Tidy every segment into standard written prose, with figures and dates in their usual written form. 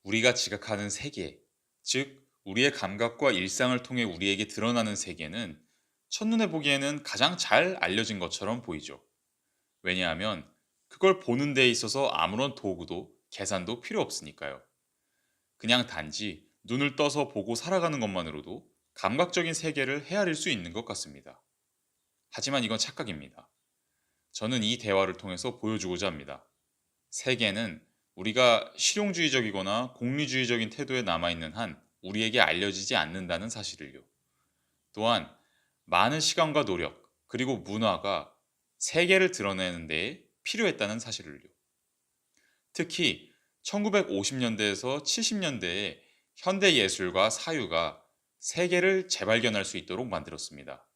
우리가 지각하는 세계, 즉 우리의 감각과 일상을 통해 우리에게 드러나는 세계는 첫눈에 보기에는 가장 잘 알려진 것처럼 보이죠. 왜냐하면 그걸 보는 데 있어서 아무런 도구도 계산도 필요 없으니까요. 그냥 단지 눈을 떠서 보고 살아가는 것만으로도 감각적인 세계를 헤아릴 수 있는 것 같습니다. 하지만 이건 착각입니다. 저는 이 대화를 통해서 보여주고자 합니다. 세계는 우리가 실용주의적이거나功利주의적인 태도에 남아있는 한 우리에게 알려지지 않는다는 사실을요. 또한 많은 시간과 노력, 그리고 문화가 세계를 드러내는 데 필요했다는 사실을요. 특히 1950년대에서 70년대에 현대 예술과 사유가 세계를 재발견할 수 있도록 만들었습니다.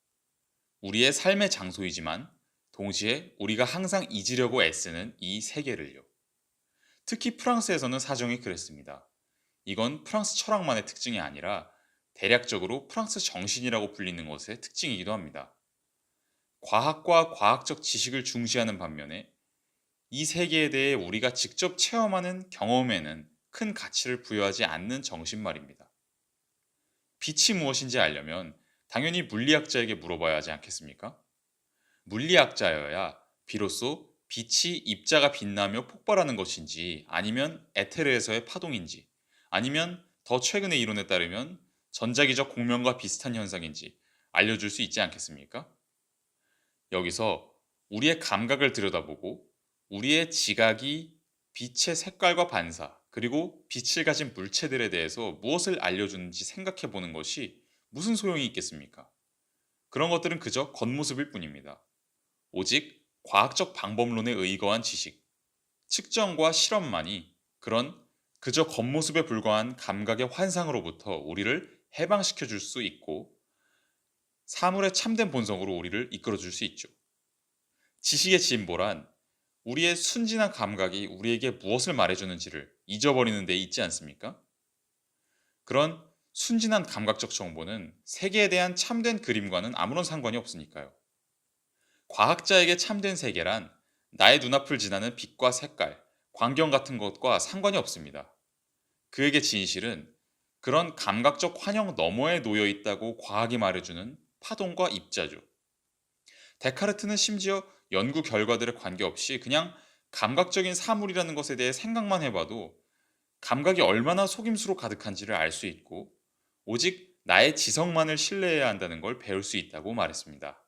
우리의 삶의 장소이지만 동시에 우리가 항상 잊으려고 애쓰는 이 세계를요. 특히 프랑스에서는 사정이 그랬습니다. 이건 프랑스 철학만의 특징이 아니라 대략적으로 프랑스 정신이라고 불리는 것의 특징이기도 합니다. 과학과 과학적 지식을 중시하는 반면에 이 세계에 대해 우리가 직접 체험하는 경험에는 큰 가치를 부여하지 않는 정신 말입니다. 빛이 무엇인지 알려면 당연히 물리학자에게 물어봐야 하지 않겠습니까? 물리학자여야 비로소 빛이 입자가 빛나며 폭발하는 것인지 아니면 에테르에서의 파동인지 아니면 더 최근의 이론에 따르면 전자기적 공명과 비슷한 현상인지 알려줄 수 있지 않겠습니까? 여기서 우리의 감각을 들여다보고 우리의 지각이 빛의 색깔과 반사 그리고 빛을 가진 물체들에 대해서 무엇을 알려주는지 생각해 보는 것이 무슨 소용이 있겠습니까? 그런 것들은 그저 겉모습일 뿐입니다. 오직 과학적 방법론에 의거한 지식, 측정과 실험만이 그런 그저 겉모습에 불과한 감각의 환상으로부터 우리를 해방시켜 줄 수 있고 사물의 참된 본성으로 우리를 이끌어 줄 수 있죠. 지식의 진보란 우리의 순진한 감각이 우리에게 무엇을 말해주는지를 잊어버리는 데 있지 않습니까? 그런 순진한 감각적 정보는 세계에 대한 참된 그림과는 아무런 상관이 없으니까요. 과학자에게 참된 세계란 나의 눈앞을 지나는 빛과 색깔, 광경 같은 것과 상관이 없습니다. 그에게 진실은 그런 감각적 환영 너머에 놓여 있다고 과학이 말해주는 파동과 입자죠. 데카르트는 심지어 연구 결과들에 관계없이 그냥 감각적인 사물이라는 것에 대해 생각만 해봐도 감각이 얼마나 속임수로 가득한지를 알 수 있고 오직 나의 지성만을 신뢰해야 한다는 걸 배울 수 있다고 말했습니다.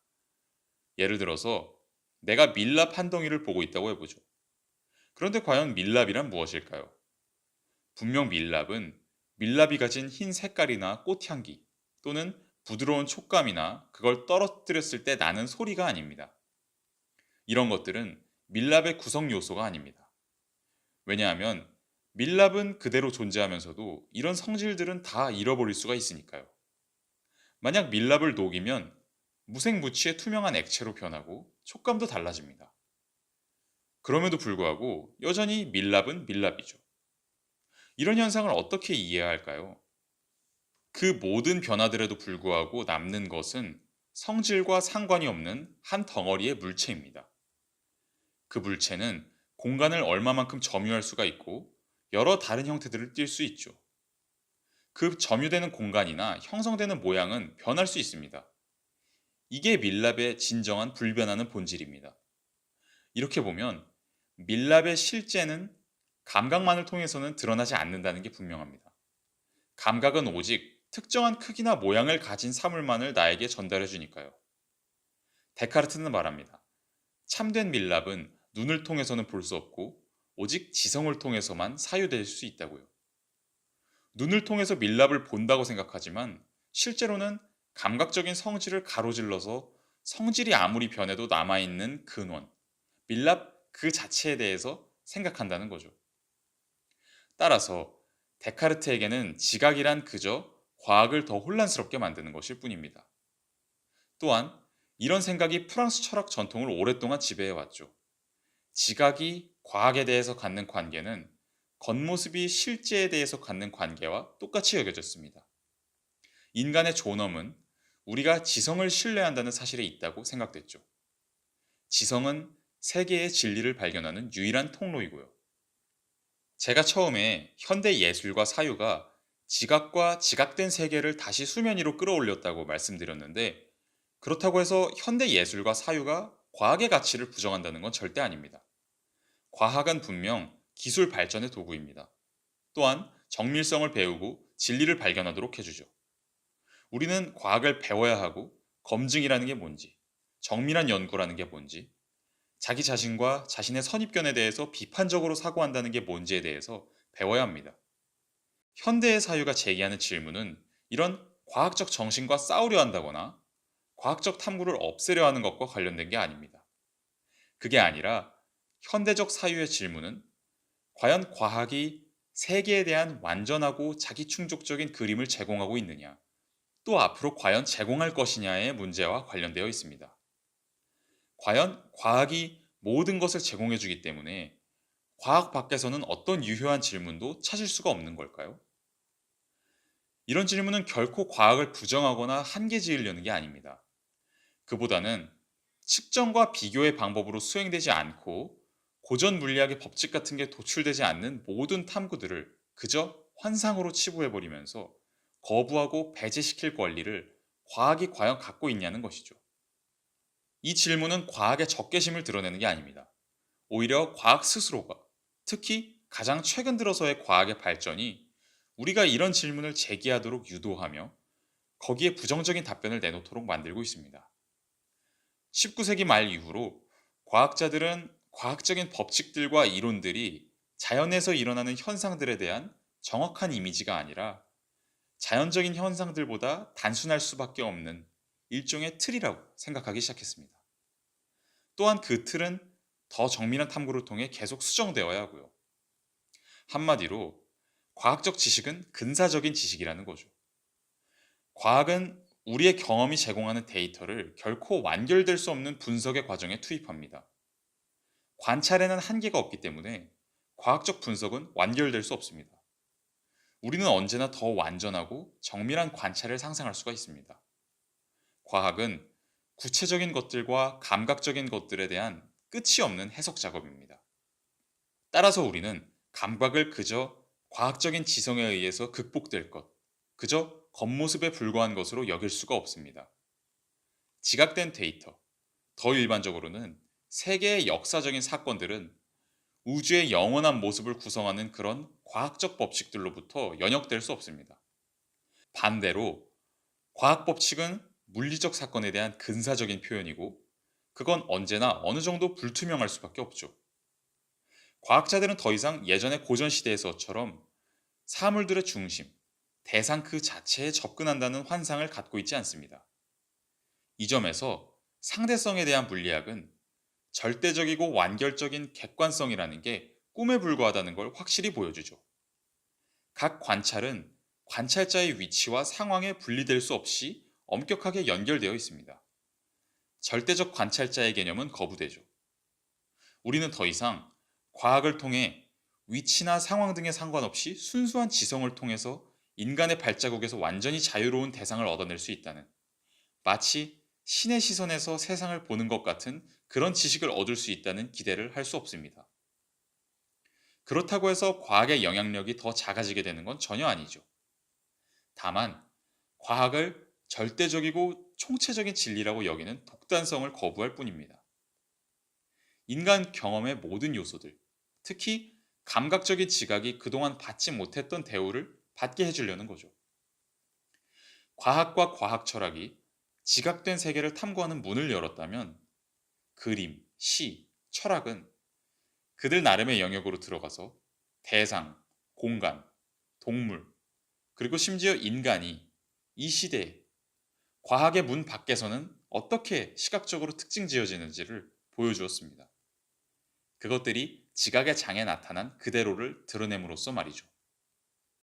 예를 들어서 내가 밀랍 한 덩이를 보고 있다고 해보죠. 그런데 과연 밀랍이란 무엇일까요? 분명 밀랍은 밀랍이 가진 흰 색깔이나 꽃향기 또는 부드러운 촉감이나 그걸 떨어뜨렸을 때 나는 소리가 아닙니다. 이런 것들은 밀랍의 구성 요소가 아닙니다. 왜냐하면 밀랍은 그대로 존재하면서도 이런 성질들은 다 잃어버릴 수가 있으니까요. 만약 밀랍을 녹이면 무색무취의 투명한 액체로 변하고 촉감도 달라집니다. 그럼에도 불구하고 여전히 밀랍은 밀랍이죠. 이런 현상을 어떻게 이해해야 할까요? 그 모든 변화들에도 불구하고 남는 것은 성질과 상관이 없는 한 덩어리의 물체입니다. 그 물체는 공간을 얼마만큼 점유할 수가 있고 여러 다른 형태들을 띌 수 있죠. 그 점유되는 공간이나 형성되는 모양은 변할 수 있습니다. 이게 밀랍의 진정한 불변하는 본질입니다. 이렇게 보면 밀랍의 실제는 감각만을 통해서는 드러나지 않는다는 게 분명합니다. 감각은 오직 특정한 크기나 모양을 가진 사물만을 나에게 전달해 주니까요. 데카르트는 말합니다. 참된 밀랍은 눈을 통해서는 볼 수 없고 오직 지성을 통해서만 사유될 수 있다고요. 눈을 통해서 밀랍을 본다고 생각하지만 실제로는 감각적인 성질을 가로질러서 성질이 아무리 변해도 남아있는 근원, 밀랍 그 자체에 대해서 생각한다는 거죠. 따라서 데카르트에게는 지각이란 그저 과학을 더 혼란스럽게 만드는 것일 뿐입니다. 또한 이런 생각이 프랑스 철학 전통을 오랫동안 지배해왔죠. 지각이 과학에 대해서 갖는 관계는 겉모습이 실제에 대해서 갖는 관계와 똑같이 여겨졌습니다. 인간의 존엄은 우리가 지성을 신뢰한다는 사실에 있다고 생각됐죠. 지성은 세계의 진리를 발견하는 유일한 통로이고요. 제가 처음에 현대 예술과 사유가 지각과 지각된 세계를 다시 수면 위로 끌어올렸다고 말씀드렸는데, 그렇다고 해서 현대 예술과 사유가 과학의 가치를 부정한다는 건 절대 아닙니다. 과학은 분명 기술 발전의 도구입니다. 또한 정밀성을 배우고 진리를 발견하도록 해주죠. 우리는 과학을 배워야 하고, 검증이라는 게 뭔지, 정밀한 연구라는 게 뭔지, 자기 자신과 자신의 선입견에 대해서 비판적으로 사고한다는 게 뭔지에 대해서 배워야 합니다. 현대의 사유가 제기하는 질문은 이런 과학적 정신과 싸우려 한다거나 과학적 탐구를 없애려 하는 것과 관련된 게 아닙니다. 그게 아니라 현대적 사유의 질문은 과연 과학이 세계에 대한 완전하고 자기충족적인 그림을 제공하고 있느냐, 또 앞으로 과연 제공할 것이냐의 문제와 관련되어 있습니다. 과연 과학이 모든 것을 제공해 주기 때문에 과학 밖에서는 어떤 유효한 질문도 찾을 수가 없는 걸까요? 이런 질문은 결코 과학을 부정하거나 한계 지으려는 게 아닙니다. 그보다는 측정과 비교의 방법으로 수행되지 않고 고전 물리학의 법칙 같은 게 도출되지 않는 모든 탐구들을 그저 환상으로 치부해버리면서 거부하고 배제시킬 권리를 과학이 과연 갖고 있냐는 것이죠. 이 질문은 과학의 적개심을 드러내는 게 아닙니다. 오히려 과학 스스로가, 특히 가장 최근 들어서의 과학의 발전이 우리가 이런 질문을 제기하도록 유도하며 거기에 부정적인 답변을 내놓도록 만들고 있습니다. 19세기 말 이후로 과학자들은 과학적인 법칙들과 이론들이 자연에서 일어나는 현상들에 대한 정확한 이미지가 아니라 자연적인 현상들보다 단순할 수밖에 없는 일종의 틀이라고 생각하기 시작했습니다. 또한 그 틀은 더 정밀한 탐구를 통해 계속 수정되어야 하고요. 한마디로 과학적 지식은 근사적인 지식이라는 거죠. 과학은 우리의 경험이 제공하는 데이터를 결코 완결될 수 없는 분석의 과정에 투입합니다. 관찰에는 한계가 없기 때문에 과학적 분석은 완결될 수 없습니다. 우리는 언제나 더 완전하고 정밀한 관찰을 상상할 수가 있습니다. 과학은 구체적인 것들과 감각적인 것들에 대한 끝이 없는 해석 작업입니다. 따라서 우리는 감각을 그저 과학적인 지성에 의해서 극복될 것, 그저 겉모습에 불과한 것으로 여길 수가 없습니다. 지각된 데이터, 더 일반적으로는 세계의 역사적인 사건들은 우주의 영원한 모습을 구성하는 그런 과학적 법칙들로부터 연역될 수 없습니다. 반대로 과학 법칙은 물리적 사건에 대한 근사적인 표현이고, 그건 언제나 어느 정도 불투명할 수밖에 없죠. 과학자들은 더 이상 예전의 고전 시대에서처럼 사물들의 중심, 대상 그 자체에 접근한다는 환상을 갖고 있지 않습니다. 이 점에서 상대성에 대한 물리학은 절대적이고 완결적인 객관성이라는 게 꿈에 불과하다는 걸 확실히 보여주죠. 각 관찰은 관찰자의 위치와 상황에 분리될 수 없이 엄격하게 연결되어 있습니다. 절대적 관찰자의 개념은 거부되죠. 우리는 더 이상 과학을 통해 위치나 상황 등에 상관없이 순수한 지성을 통해서 인간의 발자국에서 완전히 자유로운 대상을 얻어낼 수 있다는, 마치 신의 시선에서 세상을 보는 것 같은 그런 지식을 얻을 수 있다는 기대를 할 수 없습니다. 그렇다고 해서 과학의 영향력이 더 작아지게 되는 건 전혀 아니죠. 다만 과학을 절대적이고 총체적인 진리라고 여기는 독단성을 거부할 뿐입니다. 인간 경험의 모든 요소들, 특히 감각적인 지각이 그동안 받지 못했던 대우를 받게 해주려는 거죠. 과학과 과학 철학이 지각된 세계를 탐구하는 문을 열었다면 그림, 시, 철학은 그들 나름의 영역으로 들어가서 대상, 공간, 동물, 그리고 심지어 인간이 이 시대에 과학의 문 밖에서는 어떻게 시각적으로 특징 지어지는지를 보여주었습니다. 그것들이 지각의 장에 나타난 그대로를 드러냄으로써 말이죠.